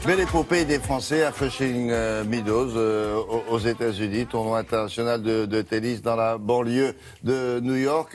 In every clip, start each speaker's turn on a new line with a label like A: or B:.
A: Belle épopée des Français à Flushing Meadows aux États-Unis, tournoi international de tennis dans la banlieue de New York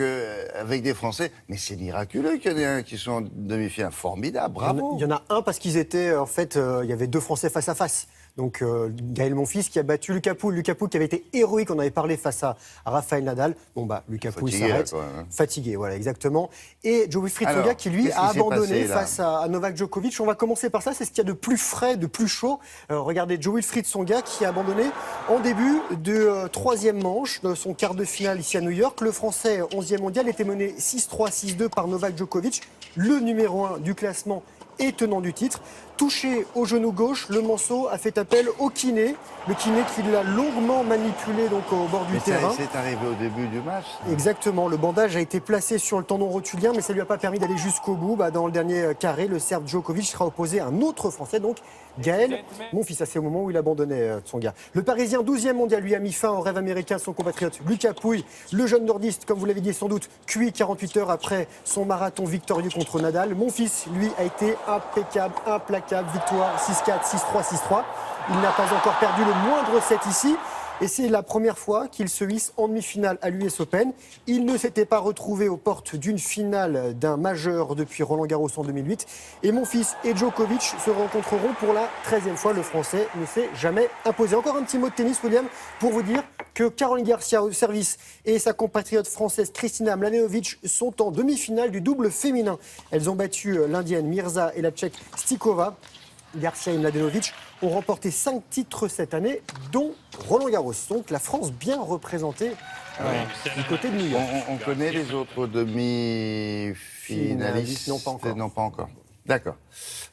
A: avec des Français. Mais c'est miraculeux qu'il y en ait un qui soit en demi-finale. Formidable, bravo.
B: Il y en a un parce qu'ils étaient, en fait, il y avait deux Français face à face. Donc Gaël Monfils qui a battu Lucas Pouille. Lucas Pouille qui avait été héroïque, on avait parlé face à Raphaël Nadal. Bon bah Lucas Pouille s'arrête. Fatigué, voilà exactement. Et Joe-Wilfried Tsonga qui lui a abandonné face à Novak Djokovic. On va commencer par ça, c'est ce qu'il y a de plus frais, de plus chaud. Regardez Joe-Wilfried Tsonga qui a abandonné en début de troisième manche de son quart de finale ici à New York. Le Français 11e mondial était mené 6-3, 6-2 par Novak Djokovic, le numéro 1 du classement et tenant du titre. Touché au genou gauche, le Manceau a fait appel au kiné. Le kiné qui l'a longuement manipulé donc au bord du terrain.
A: C'est arrivé au début du match.
B: Exactement. Le bandage a été placé sur le tendon rotulien, mais ça ne lui a pas permis d'aller jusqu'au bout. Dans le dernier carré, le Serbe Djokovic sera opposé à un autre Français, donc Gaël Monfils. C'est au moment où il abandonnait Tsonga. Le Parisien 12e mondial lui a mis fin au rêve américain de son compatriote Lucas Pouille. Le jeune nordiste, comme vous l'avez dit sans doute, cuit 48 heures après son marathon victorieux contre Nadal. Monfils, lui, a été impeccable, implacable. Victoire 6-4, 6-3, 6-3. Il n'a pas encore perdu le moindre set ici. Et c'est la première fois qu'il se hisse en demi-finale à l'US Open. Il ne s'était pas retrouvé aux portes d'une finale d'un majeur depuis Roland-Garros en 2008. Et Monfils et Djokovic se rencontreront pour la 13e fois. Le Français ne s'est jamais imposé. Encore un petit mot de tennis, William, pour vous dire que Caroline Garcia au service et sa compatriote française Kristina Mladenovic sont en demi-finale du double féminin. Elles ont battu l'Indienne Mirza et la Tchèque Stikova. Garcia et Mladenovic ont remporté 5 titres cette année, dont Roland-Garros. Donc la France bien représentée du côté de New York.
A: On connaît les autres demi-finalistes?
B: Non, pas encore.
A: Non, pas encore. D'accord.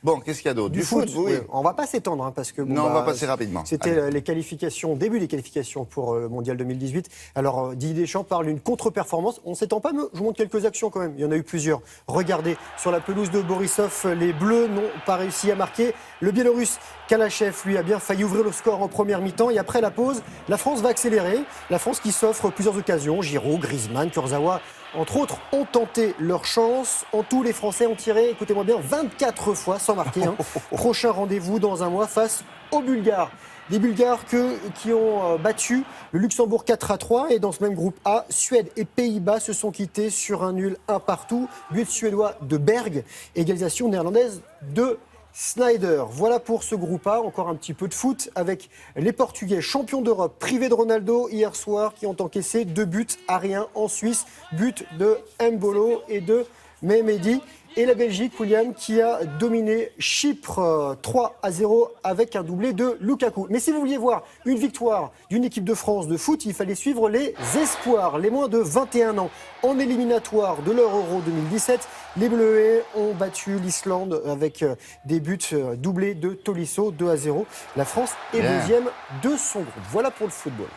A: Bon, qu'est-ce qu'il y a d'autre?
B: Du foot, oui. On ne va pas s'étendre, parce que...
A: on va passer rapidement.
B: C'était les qualifications, début des qualifications pour le Mondial 2018. Alors, Didier Deschamps parle d'une contre-performance. On ne s'étend pas, mais je vous montre quelques actions quand même. Il y en a eu plusieurs. Regardez, sur la pelouse de Borisov, les Bleus n'ont pas réussi à marquer. Le Biélorusse Kalachev, lui, a bien failli ouvrir le score en première mi-temps. Et après la pause, la France va accélérer. La France qui s'offre plusieurs occasions. Giroud, Griezmann, Kurzawa, entre autres, ont tenté leur chance. En tout, les Français ont tiré, écoutez-moi bien, 24 fois sans marquer. Prochain rendez-vous dans un mois face aux Bulgares. Des Bulgares qui ont battu le Luxembourg 4-3. Et dans ce même groupe A, Suède et Pays-Bas se sont quittés sur un nul 1 partout. But suédois de Berg, égalisation néerlandaise de Snyder. Voilà pour ce groupe A. Encore un petit peu de foot avec les Portugais, champions d'Europe, privés de Ronaldo hier soir, qui ont encaissé 2 buts à rien en Suisse. But de Mbolo et de Mehmedi. Et la Belgique, William, qui a dominé Chypre 3-0 avec un doublé de Lukaku. Mais si vous vouliez voir une victoire d'une équipe de France de foot, il fallait suivre les espoirs, les moins de 21 ans. En éliminatoire de l'Euro 2017, les Bleuets ont battu l'Islande avec des buts doublés de Tolisso 2-0. La France est deuxième de son groupe. Voilà pour le football.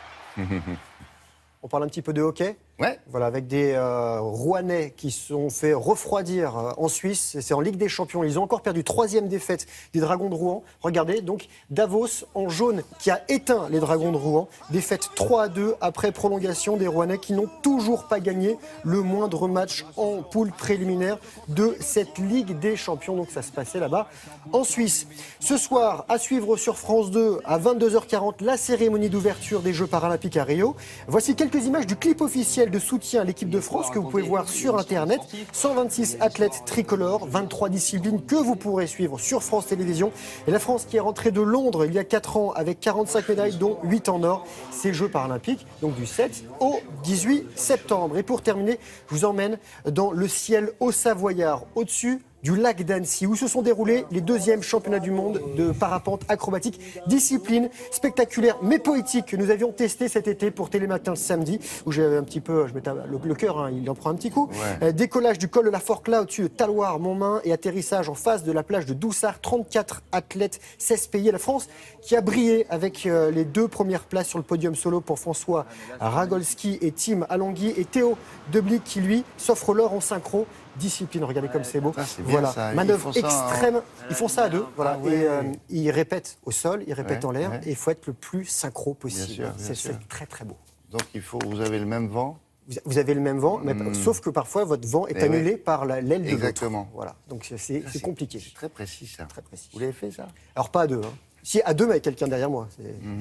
B: On parle un petit peu de hockey.
A: Ouais.
B: Voilà, avec des Rouennais qui se sont fait refroidir en Suisse. C'est en Ligue des Champions. Ils ont encore perdu 3e défaite des Dragons de Rouen. Regardez, donc Davos en jaune qui a éteint les Dragons de Rouen. Défaite 3-2 après prolongation des Rouennais qui n'ont toujours pas gagné le moindre match en poule préliminaire de cette Ligue des Champions. Donc ça se passait là-bas en Suisse. Ce soir, à suivre sur France 2 à 22h40, la cérémonie d'ouverture des Jeux Paralympiques à Rio. Voici quelques images du clip officiel de soutien à l'équipe de France que vous pouvez voir sur Internet. 126 athlètes tricolores, 23 disciplines que vous pourrez suivre sur France Télévisions. Et la France qui est rentrée de Londres il y a 4 ans avec 45 médailles, dont 8 en or. Ces Jeux Paralympiques, donc du 7 au 18 septembre. Et pour terminer, je vous emmène dans le ciel haut savoyard, au-dessus du lac d'Annecy, où se sont déroulés les 2e championnats du monde de parapente acrobatique, discipline spectaculaire mais poétique que nous avions testé cet été pour Télématin le samedi, où j'avais un petit peu, je mettais le cœur, il en prend un petit coup. Ouais. Décollage du col de la Forclaz au-dessus de Taloir, Montmain, et atterrissage en face de la plage de Doussard. 34 athlètes, 16 pays. La France qui a brillé avec les 2 premières places sur le podium solo pour François Ragolski et Tim Alonghi, et Théo Deblic qui lui s'offre l'or en synchro. Discipline, regardez comme c'est beau. Voilà, manœuvre extrême. Ils font ça à 2. Voilà. Et ils répètent au sol, ils répètent en l'air. Et il faut être le plus synchro possible. C'est très très beau.
A: Donc vous avez le même vent,
B: Vous avez le même vent, mais sauf que parfois votre vent est annulé par l'aile de l'autre.
A: Exactement.
B: Voilà, donc c'est compliqué.
A: C'est très précis ça.
B: Très précis.
A: Vous l'avez fait ça?
B: Alors pas à deux. Hein. Si à deux, mais avec quelqu'un derrière moi.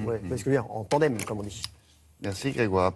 B: Ouais, parce que je veux dire, en tandem, comme on dit.
A: Merci Grégoire.